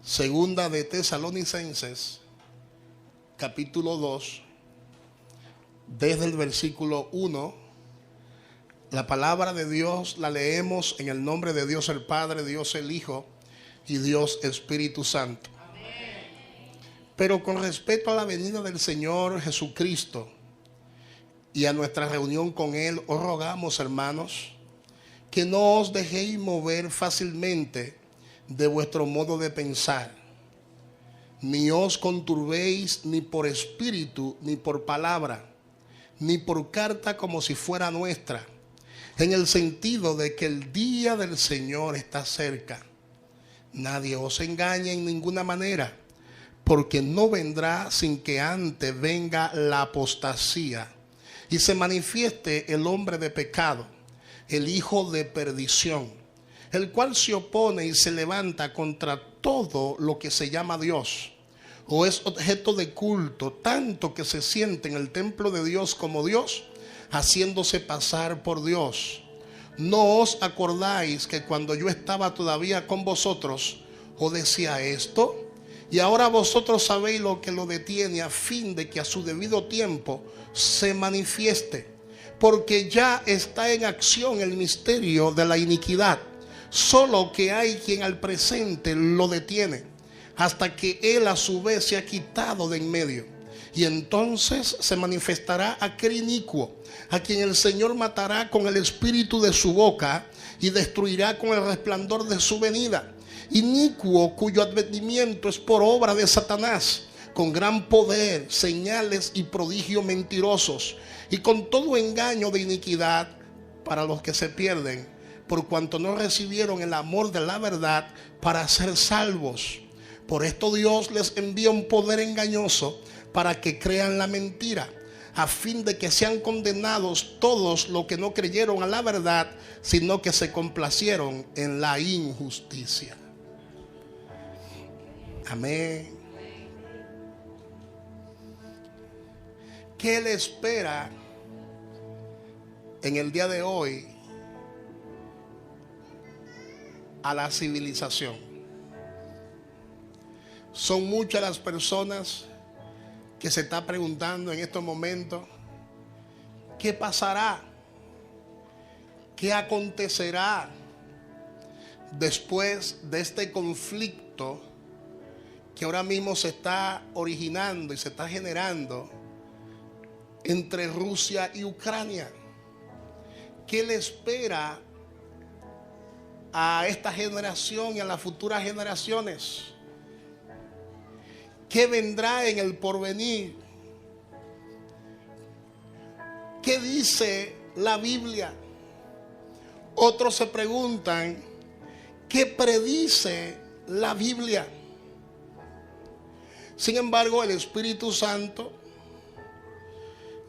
Segunda de Tesalonicenses, capítulo 2, desde el versículo 1. La palabra de Dios la leemos en el nombre de Dios el Padre, Dios el Hijo y Dios Espíritu Santo. Pero con respecto a la venida del Señor Jesucristo y a nuestra reunión con Él, os rogamos, hermanos, que no os dejéis mover fácilmente de vuestro modo de pensar, ni os conturbéis ni por espíritu, ni por palabra, ni por carta como si fuera nuestra, en el sentido de que el día del Señor está cerca. Nadie os engañe en ninguna manera, porque no vendrá sin que antes venga la apostasía y se manifieste el hombre de pecado, el hijo de perdición, el cual se opone y se levanta contra todo lo que se llama Dios, o es objeto de culto, tanto que se siente en el templo de Dios como Dios, haciéndose pasar por Dios. ¿No os acordáis que cuando yo estaba todavía con vosotros, os decía esto? Y ahora vosotros sabéis lo que lo detiene, a fin de que a su debido tiempo se manifieste, porque ya está en acción el misterio de la iniquidad, solo que hay quien al presente lo detiene, hasta que él a su vez se ha quitado de en medio. Y entonces se manifestará aquel inicuo, a quien el Señor matará con el espíritu de su boca y destruirá con el resplandor de su venida. Inicuo cuyo advenimiento es por obra de Satanás, con gran poder, señales y prodigios mentirosos, y con todo engaño de iniquidad para los que se pierden, por cuanto no recibieron el amor de la verdad para ser salvos. Por esto Dios les envía un poder engañoso para que crean la mentira, a fin de que sean condenados todos los que no creyeron a la verdad, sino que se complacieron en la injusticia. Amén. ¿Qué le espera en el día de hoy a la civilización? Son muchas las personas que se están preguntando en estos momentos: ¿qué pasará? ¿Qué acontecerá después de este conflicto que ahora mismo se está originando y se está generando entre Rusia y Ucrania? ¿Qué le espera a esta generación y a las futuras generaciones? ¿Qué vendrá en el porvenir? ¿Qué dice la Biblia? Otros se preguntan: ¿qué predice la Biblia? Sin embargo, el Espíritu Santo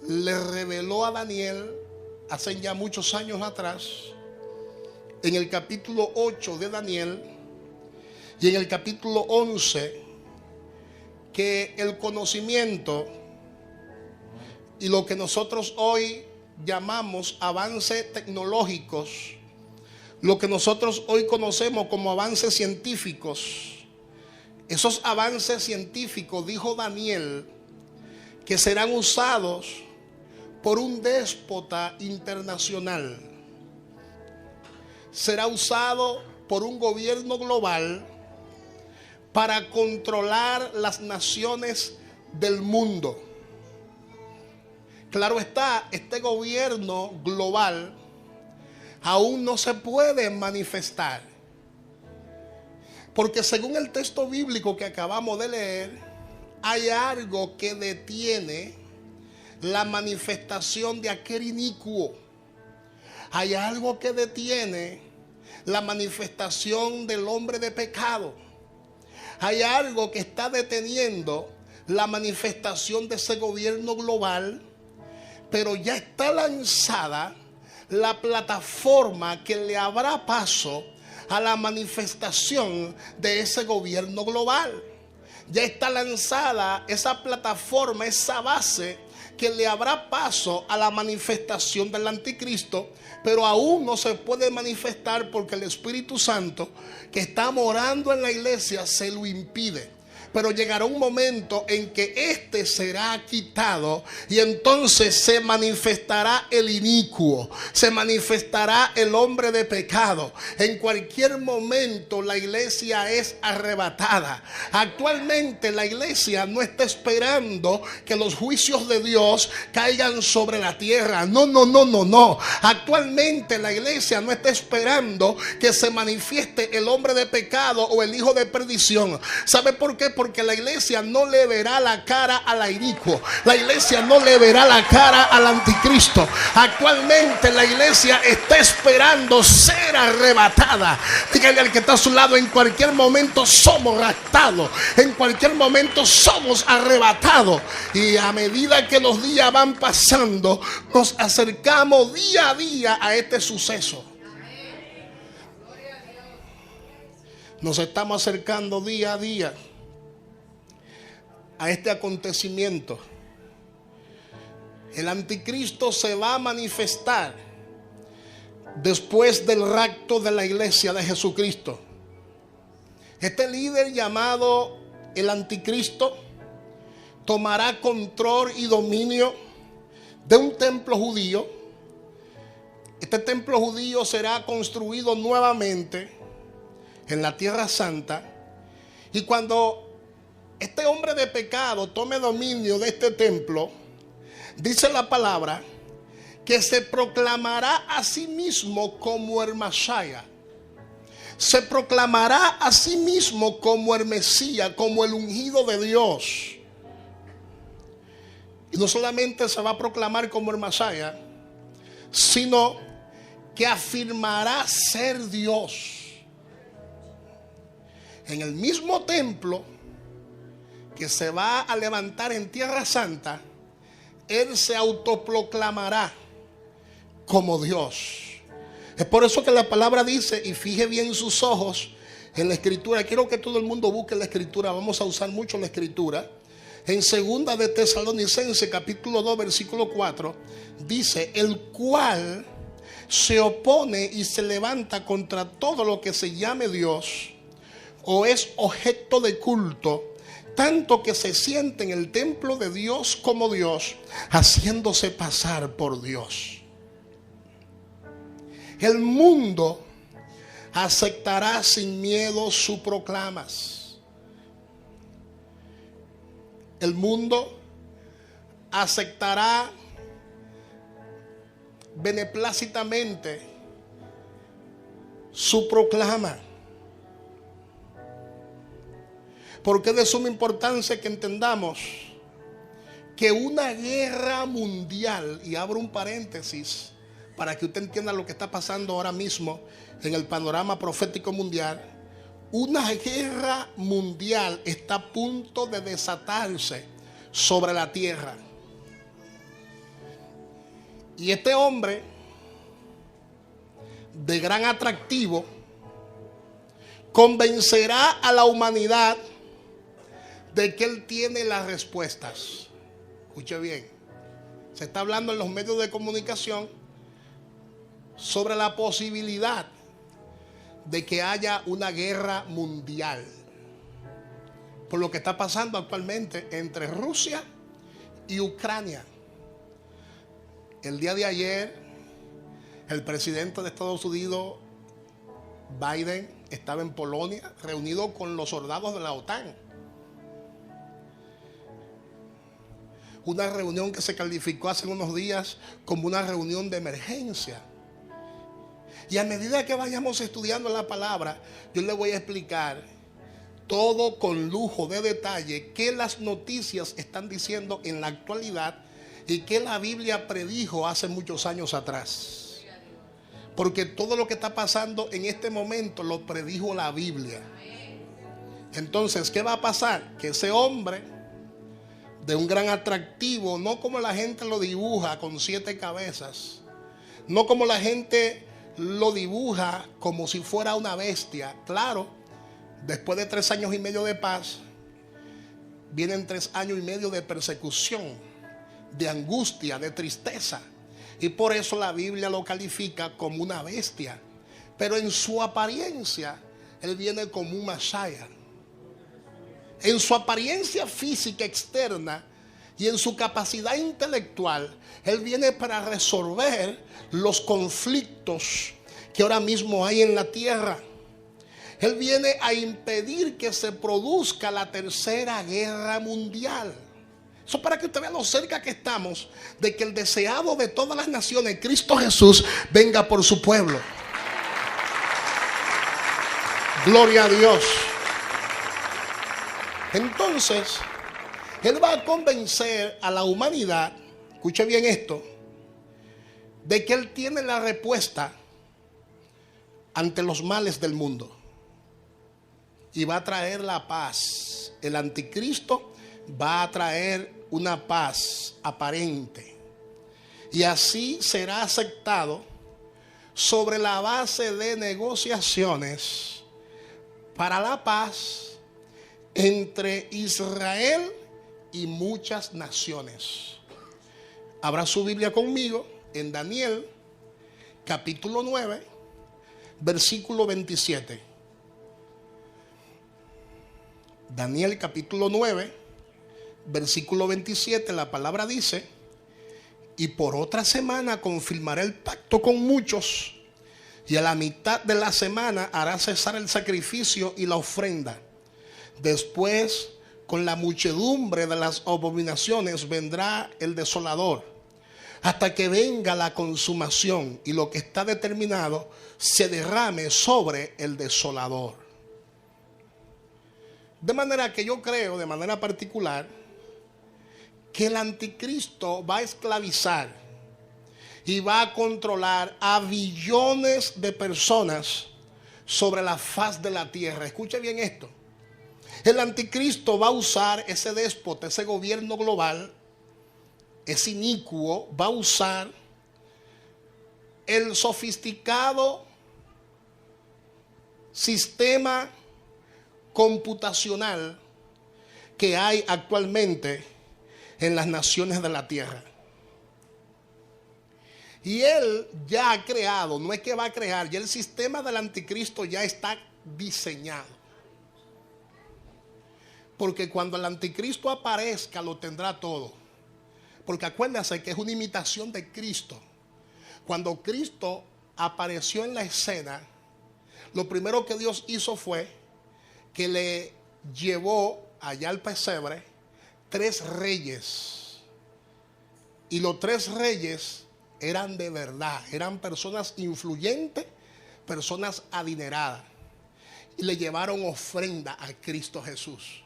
le reveló a Daniel hace ya muchos años atrás, en el capítulo 8 de Daniel y en el capítulo 11, que el conocimiento y lo que nosotros hoy llamamos avances tecnológicos, lo que nosotros hoy conocemos como avances científicos, esos avances científicos, dijo Daniel, que serán usados por un déspota internacional. Será usado por un gobierno global para controlar las naciones del mundo. Claro está, este gobierno global aún no se puede manifestar, porque según el texto bíblico que acabamos de leer, hay algo que detiene la manifestación de aquel inicuo. Hay algo que detiene la manifestación del hombre de pecado. Hay algo que está deteniendo la manifestación de ese gobierno global, pero ya está lanzada la plataforma que le habrá paso a la manifestación de ese gobierno global. Ya está lanzada esa plataforma, esa base que le habrá paso a la manifestación del anticristo, pero aún no se puede manifestar porque el Espíritu Santo que está morando en la iglesia se lo impide. Pero llegará un momento en que este será quitado y entonces se manifestará el inicuo, se manifestará el hombre de pecado. En cualquier momento la iglesia es arrebatada. Actualmente la iglesia no está esperando que los juicios de Dios caigan sobre la tierra. No. Actualmente la iglesia no está esperando que se manifieste el hombre de pecado o el hijo de perdición. ¿Sabe por qué? Porque la iglesia no le verá la cara al inicuo. La iglesia no le verá la cara al anticristo. Actualmente la iglesia está esperando ser arrebatada. Dígale al que está a su lado: en cualquier momento somos raptados. En cualquier momento somos arrebatados. Y a medida que los días van pasando, nos acercamos día a día a este suceso. Nos estamos acercando día a día a este acontecimiento. El anticristo se va a manifestar después del rapto de la iglesia de Jesucristo. Este líder llamado el anticristo tomará control y dominio de un templo judío. Este templo judío será construido nuevamente en la Tierra Santa. Y cuando este hombre de pecado tome dominio de este templo, dice la palabra que se proclamará a sí mismo como el Mashiach. Se proclamará a sí mismo como el Mesías, como el ungido de Dios. Y no solamente se va a proclamar como el Mashiach, sino que afirmará ser Dios. En el mismo templo que se va a levantar en Tierra Santa, él se autoproclamará como Dios. Es por eso que la palabra dice, y fije bien sus ojos en la escritura. Quiero que todo el mundo busque la escritura. Vamos a usar mucho la escritura. En segunda de Tesalonicenses capítulo 2 versículo 4 dice: el cual se opone y se levanta contra todo lo que se llame Dios o es objeto de culto, tanto que se siente en el templo de Dios como Dios, haciéndose pasar por Dios. El mundo aceptará sin miedo sus proclamas. El mundo aceptará beneplácitamente su proclama. Porque es de suma importancia que entendamos que una guerra mundial, y abro un paréntesis para que usted entienda lo que está pasando ahora mismo en el panorama profético mundial, una guerra mundial está a punto de desatarse sobre la tierra. Y este hombre de gran atractivo convencerá a la humanidad de que él tiene las respuestas. Escuche bien, se está hablando en los medios de comunicación sobre la posibilidad de que haya una guerra mundial por lo que está pasando actualmente entre Rusia y Ucrania. El día de ayer, el presidente de Estados Unidos, Biden, estaba en Polonia reunido con los soldados de la OTAN. Una reunión que se calificó hace unos días como una reunión de emergencia. Y a medida que vayamos estudiando la palabra, yo le voy a explicar todo con lujo de detalle qué las noticias están diciendo en la actualidad y qué la Biblia predijo hace muchos años atrás. Porque todo lo que está pasando en este momento lo predijo la Biblia. Entonces, ¿qué va a pasar? Que ese hombre de un gran atractivo, no como la gente lo dibuja con 7 cabezas, no como la gente lo dibuja como si fuera una bestia. Claro, después de 3 años y medio de paz, vienen 3 años y medio de persecución, de angustia, de tristeza. Y por eso la Biblia lo califica como una bestia. Pero en su apariencia, él viene como un Mashiach. En su apariencia física externa y en su capacidad intelectual, él viene para resolver los conflictos que ahora mismo hay en la tierra. Él viene a impedir que se produzca la tercera guerra mundial. Eso para que usted vea lo cerca que estamos de que el deseado de todas las naciones, Cristo Jesús, venga por su pueblo. Gloria a Dios. Entonces, él va a convencer a la humanidad, escuche bien esto, de que él tiene la respuesta ante los males del mundo. Y va a traer la paz. El anticristo va a traer una paz aparente. Y así será aceptado sobre la base de negociaciones para la paz entre Israel y muchas naciones. Abra su Biblia conmigo en Daniel capítulo 9, versículo 27. Daniel capítulo 9, versículo 27, la palabra dice: y por otra semana confirmará el pacto con muchos, y a la mitad de la semana hará cesar el sacrificio y la ofrenda. Después, con la muchedumbre de las abominaciones, vendrá el desolador, hasta que venga la consumación y lo que está determinado se derrame sobre el desolador. De manera que yo creo, de manera particular, que el anticristo va a esclavizar y va a controlar a billones de personas sobre la faz de la tierra. Escuche bien esto. El anticristo va a usar ese déspota, ese gobierno global, es inicuo, va a usar el sofisticado sistema computacional que hay actualmente en las naciones de la tierra. Y él ya ha creado, no es que va a crear, ya el sistema del anticristo ya está diseñado. Porque cuando el anticristo aparezca lo tendrá todo. Porque acuérdense que es una imitación de Cristo. Cuando Cristo apareció en la escena, lo primero que Dios hizo fue que le llevó allá al pesebre 3 reyes. Y los 3 reyes eran de verdad, eran personas influyentes, personas adineradas. Y le llevaron ofrenda a Cristo Jesús.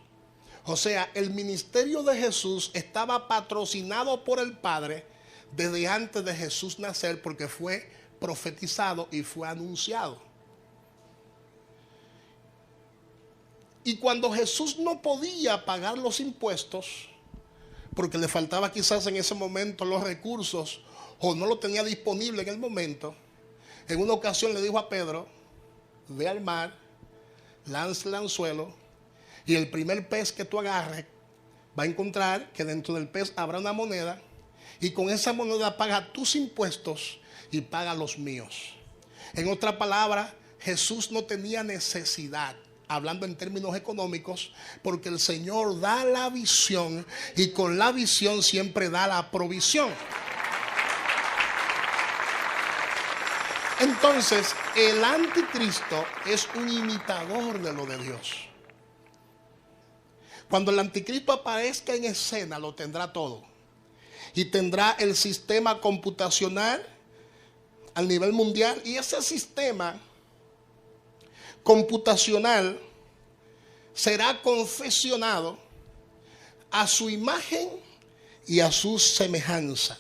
O sea, el ministerio de Jesús estaba patrocinado por el Padre desde antes de Jesús nacer, porque fue profetizado y fue anunciado. Y cuando Jesús no podía pagar los impuestos, porque le faltaba quizás en ese momento los recursos, o no lo tenía disponible en el momento, en una ocasión le dijo a Pedro: ve al mar, lanza el anzuelo, y el primer pez que tú agarres, va a encontrar que dentro del pez habrá una moneda, y con esa moneda paga tus impuestos y paga los míos. En otra palabra, Jesús no tenía necesidad, hablando en términos económicos, porque el Señor da la visión y con la visión siempre da la provisión. Entonces, el anticristo es un imitador de lo de Dios. Cuando el anticristo aparezca en escena, lo tendrá todo. Y tendrá el sistema computacional al nivel mundial. Y ese sistema computacional será confeccionado a su imagen y a su semejanza.